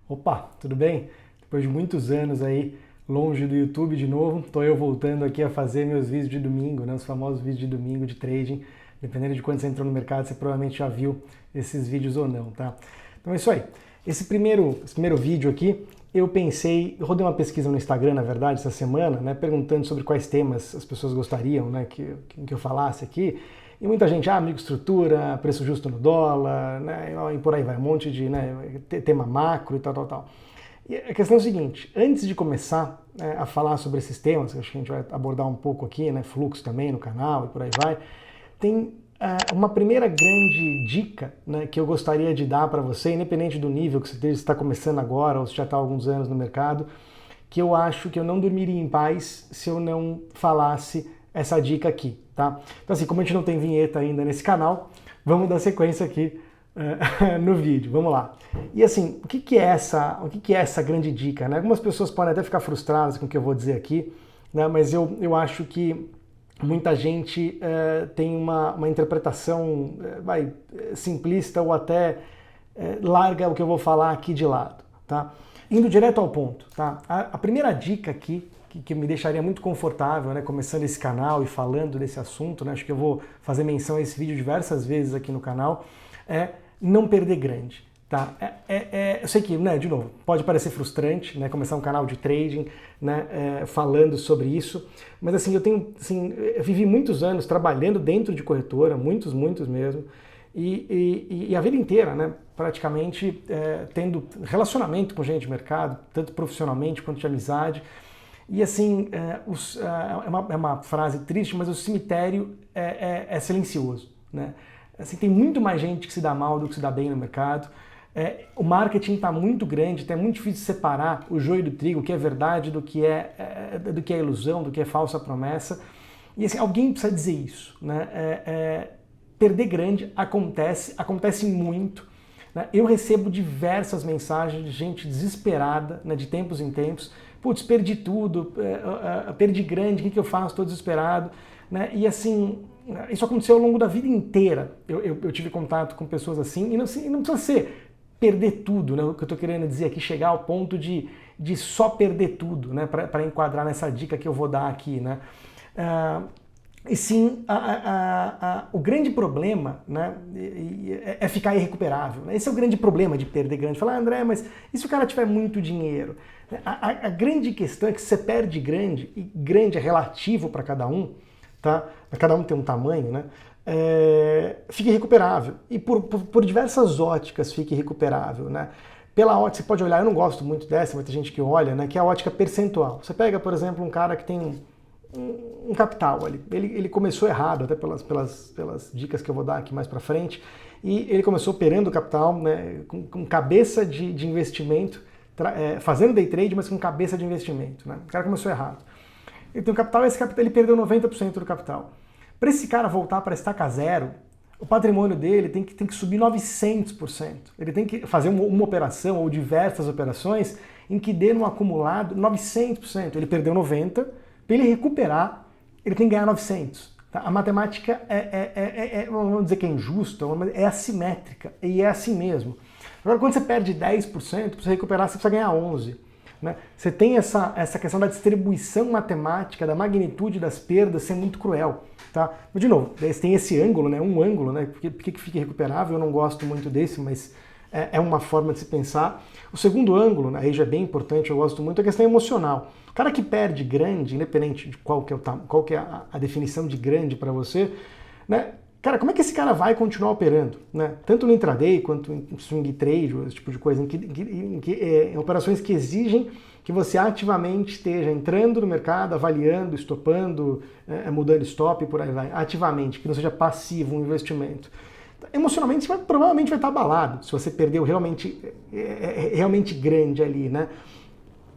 Opa, tudo bem? Depois de muitos anos aí longe do YouTube de novo, tô eu voltando aqui a fazer meus vídeos de domingo, né? Os famosos vídeos de domingo de trading. Dependendo de quando você entrou no mercado, você provavelmente já viu esses vídeos ou não, tá? Então é isso aí. Esse primeiro vídeo aqui, eu rodei uma pesquisa no Instagram, na verdade, essa semana, né? Perguntando sobre quais temas as pessoas gostariam, né? Que eu falasse aqui. E muita gente, microestrutura, preço justo no dólar, né, e por aí vai, um monte de tema macro e tal. E a questão é o seguinte, antes de começar a falar sobre esses temas, que acho que a gente vai abordar um pouco aqui, né, fluxo também no canal e por aí vai, tem uma primeira grande dica, né, que eu gostaria de dar para você, independente do nível que você está começando agora ou se já está há alguns anos no mercado, que eu acho que eu não dormiria em paz se eu não falasse essa dica aqui, tá? Então assim, como a gente não tem vinheta ainda nesse canal, vamos dar sequência aqui no vídeo, vamos lá. E assim, o que é essa grande dica, né? Algumas pessoas podem até ficar frustradas com o que eu vou dizer aqui, né? Mas eu acho que muita gente tem uma interpretação simplista ou até larga o que eu vou falar aqui de lado, tá? Indo direto ao ponto, tá? A primeira dica aqui que me deixaria muito confortável, né, começando esse canal e falando desse assunto, né, acho que eu vou fazer menção a esse vídeo diversas vezes aqui no canal, é não perder grande. Tá? Eu sei que, né, de novo, pode parecer frustrante, né, começar um canal de trading, né, falando sobre isso, mas assim, eu vivi muitos anos trabalhando dentro de corretora, muitos mesmo, e a vida inteira, né, praticamente tendo relacionamento com gente de mercado, tanto profissionalmente quanto de amizade. E assim, é uma frase triste, mas o cemitério é silencioso, né? Assim, tem muito mais gente que se dá mal do que se dá bem no mercado. O marketing está muito grande, então é muito difícil separar o joio do trigo, o que é verdade do que é ilusão, do que é falsa promessa. E assim, alguém precisa dizer isso, né? Perder grande acontece muito. Né? Eu recebo diversas mensagens de gente desesperada, né, de tempos em tempos. Putz, perdi tudo, perdi grande, o que eu faço? Estou desesperado. Né? E assim, isso aconteceu ao longo da vida inteira. Eu tive contato com pessoas assim, e não precisa ser perder tudo, né? O que eu estou querendo dizer aqui, chegar ao ponto de só perder tudo, né? Para enquadrar nessa dica que eu vou dar aqui. Né? E sim, o grande problema, né, é ficar irrecuperável. Esse é o grande problema de perder grande. Falar, André, mas e se o cara tiver muito dinheiro? A grande questão é que você perde grande, e grande é relativo para cada um, tá? Cada um tem um tamanho, né? Fica irrecuperável. E por diversas óticas fica irrecuperável, né? Pela ótica, você pode olhar, eu não gosto muito dessa, mas tem gente que olha, né, que é a ótica percentual. Você pega, por exemplo, um cara que tem um capital ali. Ele começou errado, até pelas dicas que eu vou dar aqui mais para frente, e ele começou operando o capital, né, com cabeça de investimento, fazendo day trade, mas com cabeça de investimento. Né? O cara começou errado. Ele tem um capital, esse capital ele perdeu 90% do capital. Para esse cara voltar para estaca zero, o patrimônio dele tem que subir 900%. Ele tem que fazer uma operação ou diversas operações em que dê no acumulado 900%. Ele perdeu 90%, para ele recuperar, ele tem que ganhar 900. Tá? A matemática vamos dizer que é injusta, é assimétrica, e é assim mesmo. Agora, quando você perde 10%, para você recuperar, você precisa ganhar 11%. Né? Você tem essa questão da distribuição matemática, da magnitude das perdas ser muito cruel. Tá? Mas, de novo, tem esse ângulo, né? Um ângulo, né? Por que fica irrecuperável? Eu não gosto muito desse, mas é uma forma de se pensar. O segundo ângulo, né, aí já é bem importante, eu gosto muito, é a questão emocional. O cara que perde grande, independente de qual que é a definição de grande para você, né, cara, como é que esse cara vai continuar operando? Né? Tanto no intraday quanto em swing trade, esse tipo de coisa, em operações que exigem que você ativamente esteja entrando no mercado, avaliando, estopando, mudando stop, por aí vai, ativamente, que não seja passivo um investimento. Emocionalmente você provavelmente vai estar abalado se você perdeu realmente grande ali, né?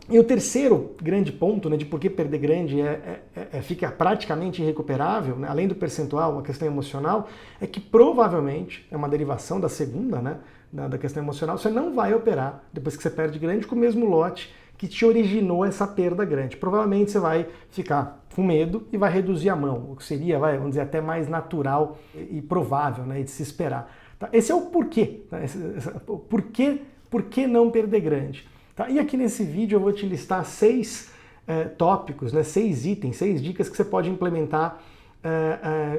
E o terceiro grande ponto, né, de por que perder grande fica praticamente irrecuperável, né, além do percentual, a questão emocional, é que provavelmente é uma derivação da segunda, né, da questão emocional, você não vai operar depois que você perde grande com o mesmo lote que te originou essa perda grande. Provavelmente você vai ficar com medo e vai reduzir a mão, o que seria, vamos dizer, até mais natural e provável, né, de se esperar. Tá? Esse é o porquê. Tá? O porquê por que não perder grande? Tá? E aqui nesse vídeo eu vou te listar 6 tópicos, né, 6 itens, 6 dicas que você pode implementar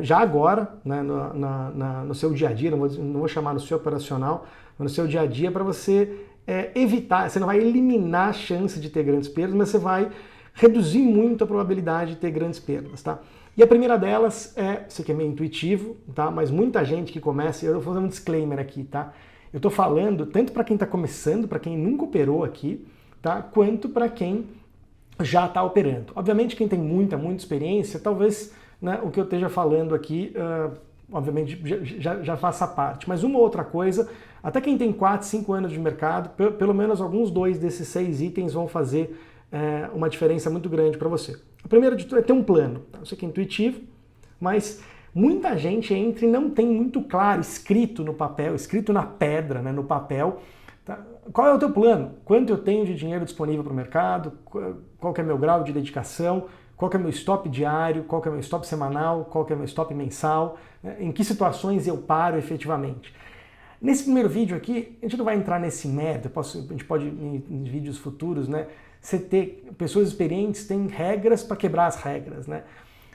já agora, né, no seu dia a dia, não vou chamar no seu operacional, mas no seu dia a dia, para você evitar, você não vai eliminar a chance de ter grandes perdas, mas você vai reduzir muito a probabilidade de ter grandes perdas, tá? E a primeira delas isso aqui é meio intuitivo, tá? Mas muita gente que começa, eu vou fazer um disclaimer aqui, tá? Eu tô falando tanto para quem está começando, para quem nunca operou aqui, tá? Quanto para quem já está operando. Obviamente quem tem muita experiência, talvez, né, o que eu esteja falando aqui, obviamente já faça parte. Mas uma outra coisa, até quem tem 4, 5 anos de mercado, pelo menos alguns 2 desses 6 itens vão fazer uma diferença muito grande para você. A primeira de tudo é ter um plano. Tá? Eu sei que é intuitivo, mas muita gente entra e não tem muito claro, escrito no papel, escrito na pedra, né, no papel, tá? Qual é o teu plano? Quanto eu tenho de dinheiro disponível para o mercado? Qual que é meu grau de dedicação? Qual que é meu stop diário? Qual que é meu stop semanal? Qual que é meu stop mensal? Em que situações eu paro efetivamente? Nesse primeiro vídeo aqui, a gente não vai entrar nesse mérito, a gente pode, em vídeos futuros, né, você ter pessoas experientes têm regras para quebrar as regras, né?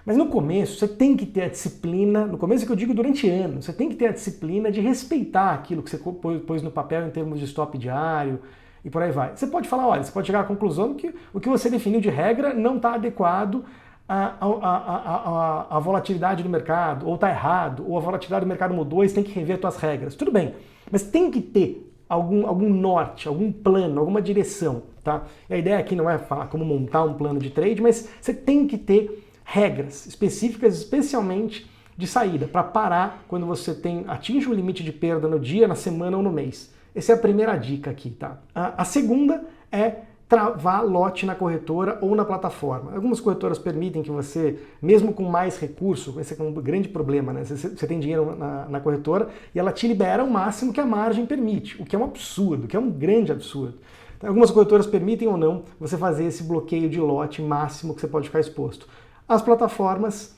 Mas no começo você tem que ter a disciplina, no começo que eu digo durante anos, você tem que ter a disciplina de respeitar aquilo que você pôs no papel em termos de stop diário e por aí vai. Você pode falar, olha, você pode chegar à conclusão que o que você definiu de regra não está adequado à volatilidade do mercado, ou está errado, ou a volatilidade do mercado mudou e você tem que rever as suas regras. Tudo bem, mas tem que ter algum norte, algum plano, alguma direção, tá? E a ideia aqui não é falar como montar um plano de trade, mas você tem que ter regras específicas, especialmente de saída, para parar quando você atinge o limite de perda no dia, na semana ou no mês. Essa é a primeira dica aqui, tá? A segunda é travar lote na corretora ou na plataforma. Algumas corretoras permitem que você, mesmo com mais recurso, esse é um grande problema, né? Você tem dinheiro na corretora e ela te libera o máximo que a margem permite, o que é um absurdo, que é um grande absurdo. Então, algumas corretoras permitem ou não você fazer esse bloqueio de lote máximo que você pode ficar exposto. As plataformas,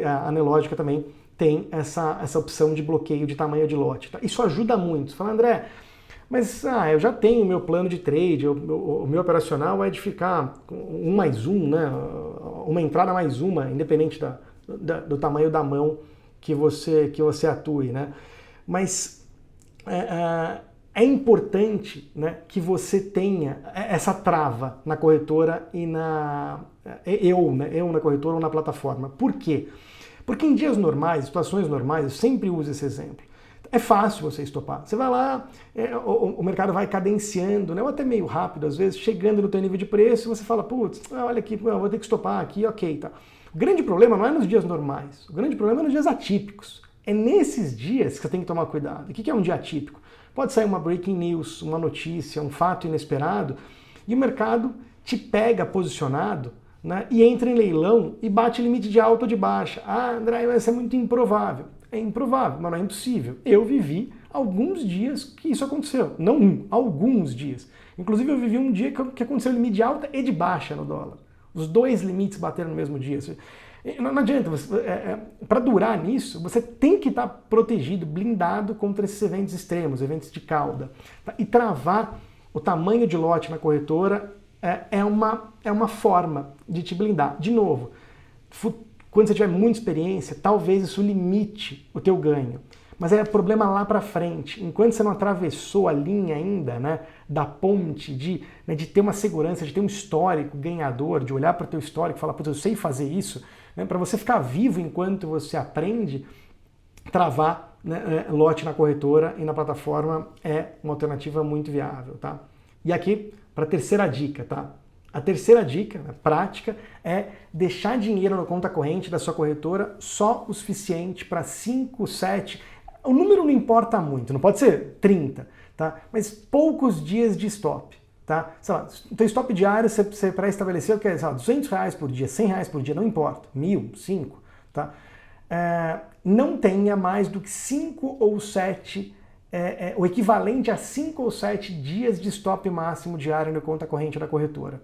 a Anelógica também, tem essa opção de bloqueio de tamanho de lote. Tá? Isso ajuda muito. Você fala, André, mas eu já tenho o meu plano de trade, o meu operacional é de ficar com 1+1, né? Uma entrada mais uma, independente do tamanho da mão que você atue. Né? Mas é importante, né, que você tenha essa trava na corretora e eu na corretora ou na plataforma. Por quê? Porque em dias normais, situações normais, eu sempre uso esse exemplo. É fácil você estopar. Você vai lá, o mercado vai cadenciando, né, ou até meio rápido, às vezes, chegando no teu nível de preço, você fala, putz, olha aqui, eu vou ter que estopar aqui, ok, tá. O grande problema não é nos dias normais, o grande problema é nos dias atípicos. É nesses dias que você tem que tomar cuidado. O que é um dia atípico? Pode sair uma breaking news, uma notícia, um fato inesperado, e o mercado te pega posicionado, né, e entra em leilão e bate limite de alta ou de baixa. Ah, André, isso é muito improvável. É improvável, mas não é impossível. Eu vivi alguns dias que isso aconteceu. Não alguns dias. Inclusive eu vivi um dia que aconteceu limite de alta e de baixa no dólar. Os 2 limites bateram no mesmo dia. Não adianta, para durar nisso, você tem que estar protegido, blindado contra esses eventos extremos, eventos de cauda. Tá? E travar o tamanho de lote na corretora é uma forma de te blindar. De novo, quando você tiver muita experiência, talvez isso limite o teu ganho. Mas é problema lá para frente. Enquanto você não atravessou a linha ainda, né, da ponte, de ter uma segurança, de ter um histórico ganhador, de olhar para o teu histórico e falar, putz, eu sei fazer isso, né, para você ficar vivo enquanto você aprende, travar, né, lote na corretora e na plataforma é uma alternativa muito viável. Tá? E aqui, para a terceira dica, tá? A terceira dica, né, prática, é deixar dinheiro na conta corrente da sua corretora só o suficiente para 5, 7... O número não importa muito, não pode ser 30, tá? Mas poucos dias de stop. Tá? Sei lá, o teu stop diário você pré-estabeleceu que é, sei lá, R$200 por dia, R$100 por dia, não importa, 1.000, 5, tá? Não tenha mais do que 5 ou 7, o equivalente a 5 ou 7 dias de stop máximo diário na conta corrente da corretora.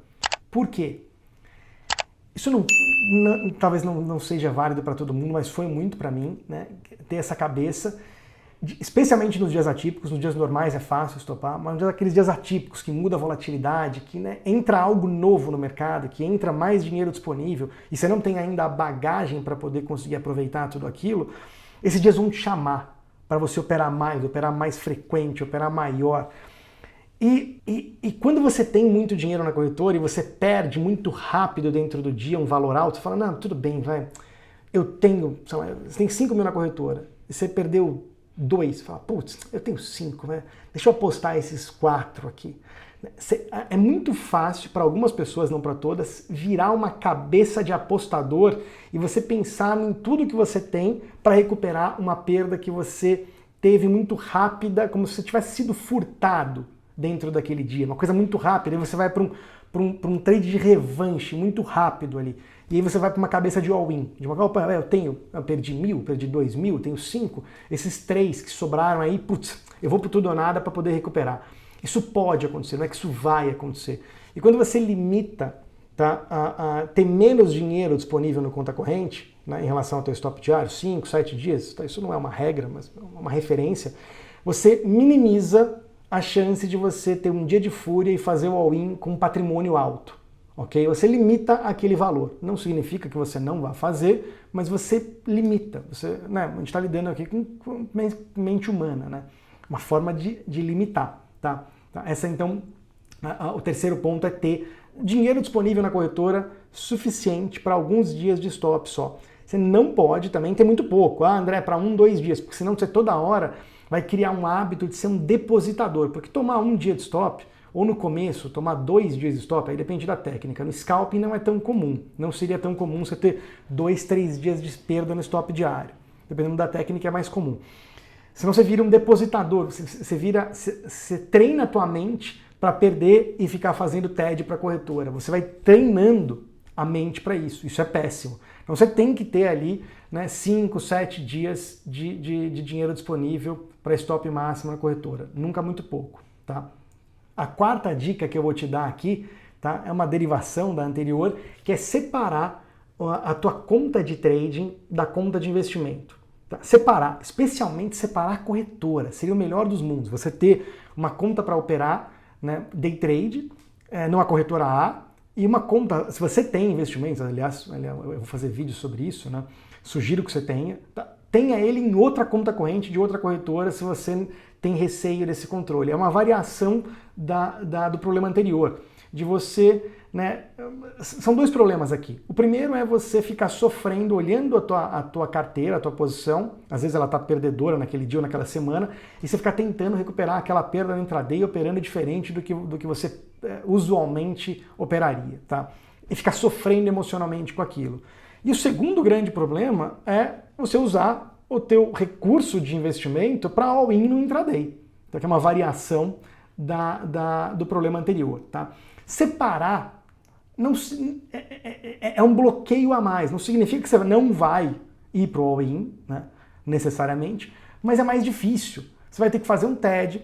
Por quê? Isso talvez não seja válido para todo mundo, mas foi muito para mim, né, ter essa cabeça. especialmente nos dias atípicos. Nos dias normais é fácil estopar, mas aqueles dias atípicos que muda a volatilidade, que, né, entra algo novo no mercado, que entra mais dinheiro disponível e você não tem ainda a bagagem para poder conseguir aproveitar tudo aquilo, esses dias vão te chamar para você operar mais frequente, operar maior. E quando você tem muito dinheiro na corretora e você perde muito rápido dentro do dia um valor alto, você fala, não, tudo bem, vai, eu tenho, sei lá, você tem 5 mil na corretora, e você perdeu 2, você fala, putz, eu tenho 5, né? Deixa eu apostar esses 4 aqui. É muito fácil para algumas pessoas, não para todas, virar uma cabeça de apostador e você pensar em tudo que você tem para recuperar uma perda que você teve muito rápida, como se você tivesse sido furtado dentro daquele dia, uma coisa muito rápida, e você vai para um trade de revanche muito rápido ali, e aí você vai para uma cabeça de all-in, de uma, opa, eu perdi 1.000, perdi 2.000, tenho 5, esses 3 que sobraram aí, putz, eu vou para tudo ou nada para poder recuperar. Isso pode acontecer, não é que isso vai acontecer. E quando você limita, tá, a ter menos dinheiro disponível no conta corrente, né, em relação ao teu stop diário, 5, 7 dias, tá, isso não é uma regra, mas é uma referência, você minimiza a chance de você ter um dia de fúria e fazer o all-in com um patrimônio alto, ok? Você limita aquele valor. Não significa que você não vá fazer, mas você limita. Você, né, a gente está lidando aqui com mente humana, né? Uma forma de limitar, tá? Essa, então, o terceiro ponto é ter dinheiro disponível na corretora suficiente para alguns dias de stop só. Você não pode também ter muito pouco. Ah, André, para 1, 2 dias, porque senão você toda hora vai criar um hábito de ser um depositador, porque tomar 1 dia de stop, ou no começo, tomar 2 dias de stop, aí depende da técnica. No scalping não é tão comum, não seria tão comum você ter 2, 3 dias de perda no stop diário. Dependendo da técnica é mais comum. Senão você vira um depositador, você treina a tua mente para perder e ficar fazendo TED para a corretora. Você vai treinando a mente para isso, isso é péssimo. Então você tem que ter ali, né, 5, 7 dias de dinheiro disponível para stop máximo na corretora, nunca muito pouco, tá? A quarta dica que eu vou te dar aqui, tá, é uma derivação da anterior, que é separar a tua conta de trading da conta de investimento. Tá? Separar, especialmente separar a corretora, seria o melhor dos mundos. Você ter uma conta para operar, né, day trade, numa corretora A, e uma conta, se você tem investimentos, aliás, eu vou fazer vídeo sobre isso, né? Sugiro que você tenha, tá? Tenha ele em outra conta corrente de outra corretora se você tem receio desse controle. É uma variação do problema anterior, de você, né? São 2 problemas aqui. O primeiro é você ficar sofrendo, olhando a tua carteira, a tua posição, às vezes ela está perdedora naquele dia ou naquela semana, e você ficar tentando recuperar aquela perda no intraday, operando diferente do que você usualmente operaria, tá? E ficar sofrendo emocionalmente com aquilo. E o segundo grande problema é você usar o teu recurso de investimento para all-in no intraday, então, que é uma variação do problema anterior, tá? Separar não, é um bloqueio a mais, não significa que você não vai ir para o all-in, né, necessariamente, mas é mais difícil. Você vai ter que fazer um TED,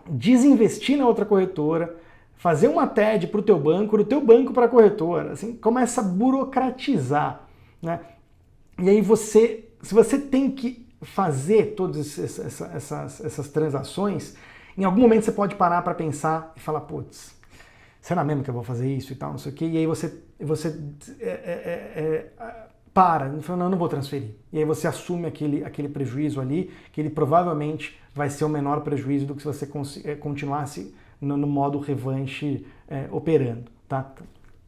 desinvestir na outra corretora, fazer uma TED para o teu banco, do teu banco para a corretora, assim, começa a burocratizar, né? E aí se você tem que fazer todas essas transações, em algum momento você pode parar para pensar e falar, putz, será mesmo que eu vou fazer isso e tal, não sei o quê, e aí você para, e fala, não, eu não vou transferir. E aí você assume aquele prejuízo ali, que ele provavelmente vai ser o menor prejuízo do que se você continuasse no modo revanche operando, tá?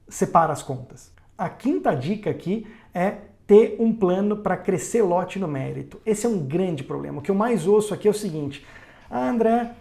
Separa as contas. A quinta dica aqui é ter um plano para crescer lote no mérito. Esse é um grande problema. O que eu mais ouço aqui é o seguinte, André,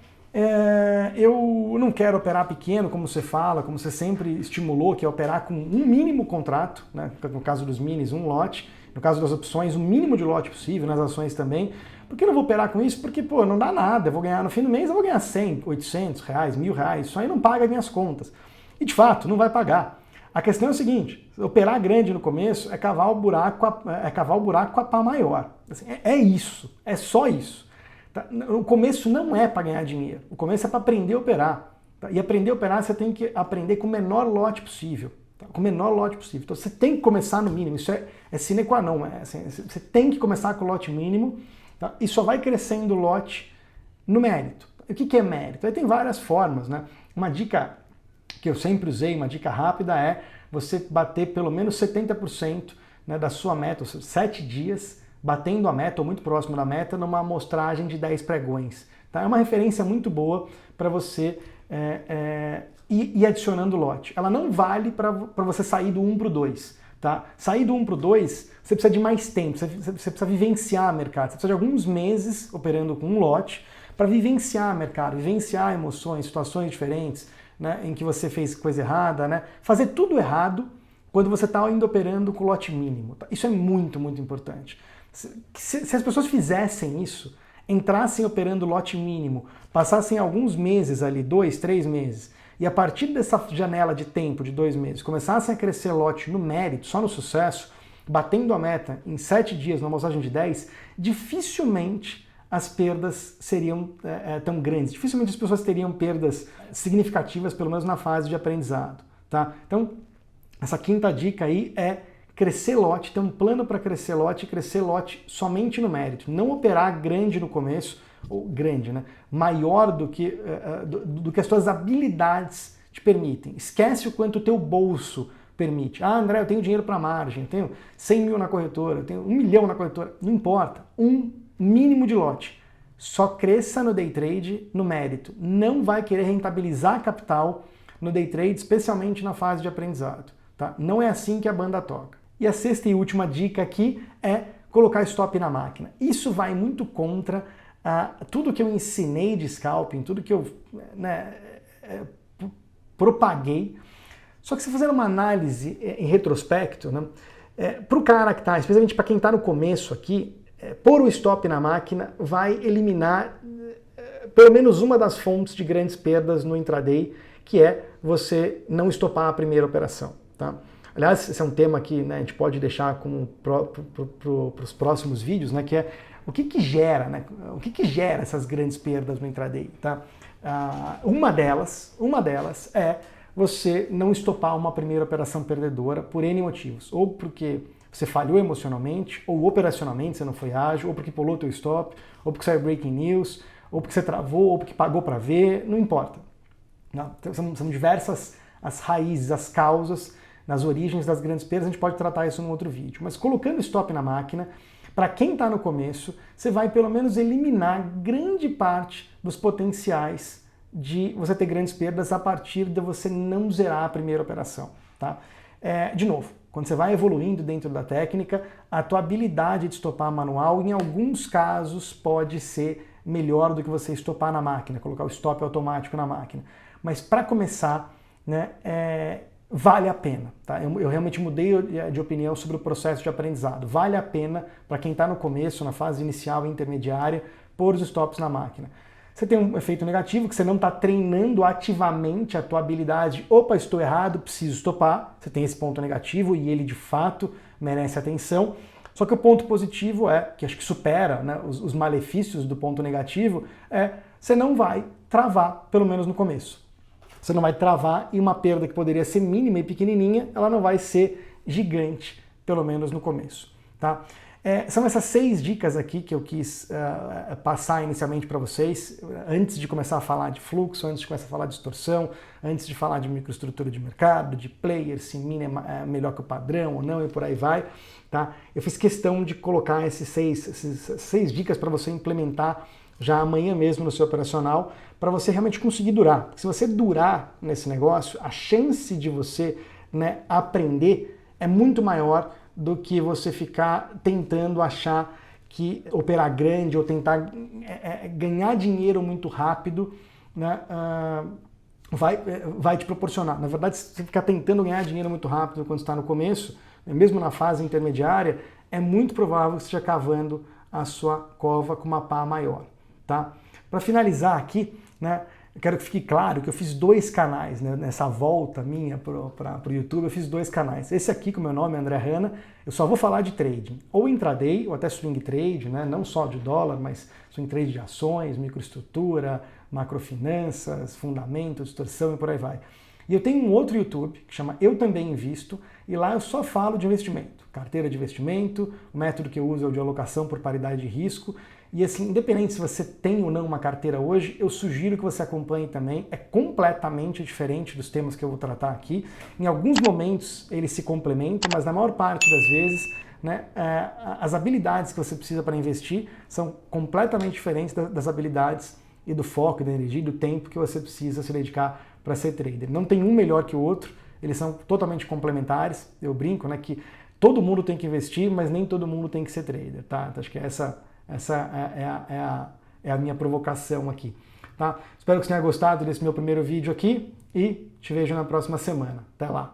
eu não quero operar pequeno, como você fala, como você sempre estimulou, que é operar com um mínimo contrato, né? No caso dos minis, um lote, no caso das opções, o mínimo de lote possível, nas ações também. Por que eu não vou operar com isso? Porque, pô, não dá nada, eu vou ganhar no fim do mês, eu vou ganhar 100, 800 reais, R$1.000, isso aí não paga as minhas contas. E de fato, não vai pagar. A questão é o seguinte, operar grande no começo é cavar o buraco com a pá maior. Assim, é isso, é só isso. Tá? O começo não é para ganhar dinheiro, o começo é para aprender a operar. Tá? E aprender a operar você tem que aprender com o menor lote possível. Tá? Com o menor lote possível. Então você tem que começar no mínimo, isso é sine qua non. Assim, você tem que começar com o lote mínimo tá? E só vai crescendo o lote no mérito. O que é mérito? Aí tem várias formas, né? Uma dica que eu sempre usei, uma dica rápida, é você bater pelo menos 70%, né, da sua meta, ou seja, 7 dias, batendo a meta ou muito próximo da meta, numa amostragem de 10 pregões. Tá? É uma referência muito boa para você ir adicionando lote. Ela não vale para você sair do 1 para o 2. Tá? Sair do 1 para o 2, você precisa de mais tempo, você precisa vivenciar o mercado, você precisa de alguns meses operando com um lote para vivenciar o mercado, vivenciar emoções, situações diferentes, né, em que você fez coisa errada, né? Fazer tudo errado quando você está ainda operando com lote mínimo. Tá? Isso é muito, muito importante. Se as pessoas fizessem isso, entrassem operando lote mínimo, passassem alguns meses ali, 2, 3 meses, e a partir dessa janela de tempo de 2 meses, começassem a crescer lote no mérito, só no sucesso, batendo a meta em 7 dias, numa amostragem de 10, dificilmente as perdas seriam tão grandes. Dificilmente as pessoas teriam perdas significativas, pelo menos na fase de aprendizado. Tá? Então, essa quinta dica aí é crescer lote, ter um plano para crescer lote e crescer lote somente no mérito. Não operar grande no começo, ou grande, né? Maior do que as suas habilidades te permitem. Esquece o quanto o teu bolso permite. Ah, André, eu tenho dinheiro para margem, eu tenho 100 mil na corretora, eu tenho 1 milhão na corretora. Não importa. Mínimo de lote. Só cresça no day trade no mérito. Não vai querer rentabilizar capital no day trade, especialmente na fase de aprendizado. Tá? Não é assim que a banda toca. E a sexta e última dica aqui é colocar stop na máquina. Isso vai muito contra tudo que eu ensinei de scalping, tudo que eu propaguei. Só que se fazer uma análise em retrospecto, né, para o cara que está, especialmente para quem está no começo aqui, pôr o stop na máquina vai eliminar pelo menos uma das fontes de grandes perdas no intraday, que é você não estopar a primeira operação. Tá? Aliás, esse é um tema que, né, a gente pode deixar para os próximos vídeos, né, que é o que gera, né, o que gera essas grandes perdas no intraday. Tá? Uma delas é você não estopar uma primeira operação perdedora por N motivos, ou porque você falhou emocionalmente, ou operacionalmente você não foi ágil, ou porque pulou o teu stop, ou porque saiu breaking news, ou porque você travou, ou porque pagou para ver, não importa. Não, são diversas as raízes, as causas, nas origens das grandes perdas, a gente pode tratar isso num outro vídeo. Mas colocando stop na máquina, para quem está no começo, você vai pelo menos eliminar grande parte dos potenciais de você ter grandes perdas a partir de você não zerar a primeira operação. Tá? De novo, quando você vai evoluindo dentro da técnica, a tua habilidade de estopar manual, em alguns casos, pode ser melhor do que você estopar na máquina, colocar o stop automático na máquina. Mas para começar, né, vale a pena. Tá? Eu realmente mudei de opinião sobre o processo de aprendizado. Vale a pena para quem está no começo, na fase inicial e intermediária, pôr os stops na máquina. Você tem um efeito negativo, que você não está treinando ativamente a tua habilidade. Opa, estou errado, preciso estopar. Você tem esse ponto negativo e ele de fato merece atenção. Só que o ponto positivo que acho que supera, né, os malefícios do ponto negativo, você não vai travar, pelo menos no começo. Você não vai travar e uma perda que poderia ser mínima e pequenininha, ela não vai ser gigante, pelo menos no começo. Tá? São essas 6 dicas aqui que eu quis passar inicialmente para vocês, antes de começar a falar de fluxo, antes de começar a falar de distorção, antes de falar de microestrutura de mercado, de player, se mini é melhor que o padrão ou não e por aí vai. Tá? Eu fiz questão de colocar essas 6 dicas para você implementar já amanhã mesmo no seu operacional, para você realmente conseguir durar. Porque se você durar nesse negócio, a chance de você, né, aprender é muito maior do que você ficar tentando achar que operar grande ou tentar ganhar dinheiro muito rápido, né, vai te proporcionar. Na verdade, se você ficar tentando ganhar dinheiro muito rápido quando está no começo, mesmo na fase intermediária, é muito provável que você esteja cavando a sua cova com uma pá maior. Tá? Para finalizar aqui, né, eu quero que fique claro que eu fiz 2 canais, né, nessa volta minha para o YouTube, eu fiz 2 canais. Esse aqui, com o meu nome é André Hanna, eu só vou falar de trading, ou intraday, ou até swing trade, né, não só de dólar, mas swing trade de ações, microestrutura, macrofinanças, fundamentos, distorção e por aí vai. E eu tenho um outro YouTube que chama Eu Também Invisto, e lá eu só falo de investimento, carteira de investimento, o método que eu uso é o de alocação por paridade de risco. E assim, independente se você tem ou não uma carteira hoje, eu sugiro que você acompanhe também. É completamente diferente dos temas que eu vou tratar aqui. Em alguns momentos eles se complementam, mas na maior parte das vezes, né, as habilidades que você precisa para investir são completamente diferentes das habilidades e do foco, da energia e do tempo que você precisa se dedicar para ser trader. Não tem um melhor que o outro, eles são totalmente complementares. Eu brinco, né, que todo mundo tem que investir, mas nem todo mundo tem que ser trader, tá? Então, acho que essa é a minha provocação aqui, tá? Espero que você tenha gostado desse meu primeiro vídeo aqui e te vejo na próxima semana. Até lá!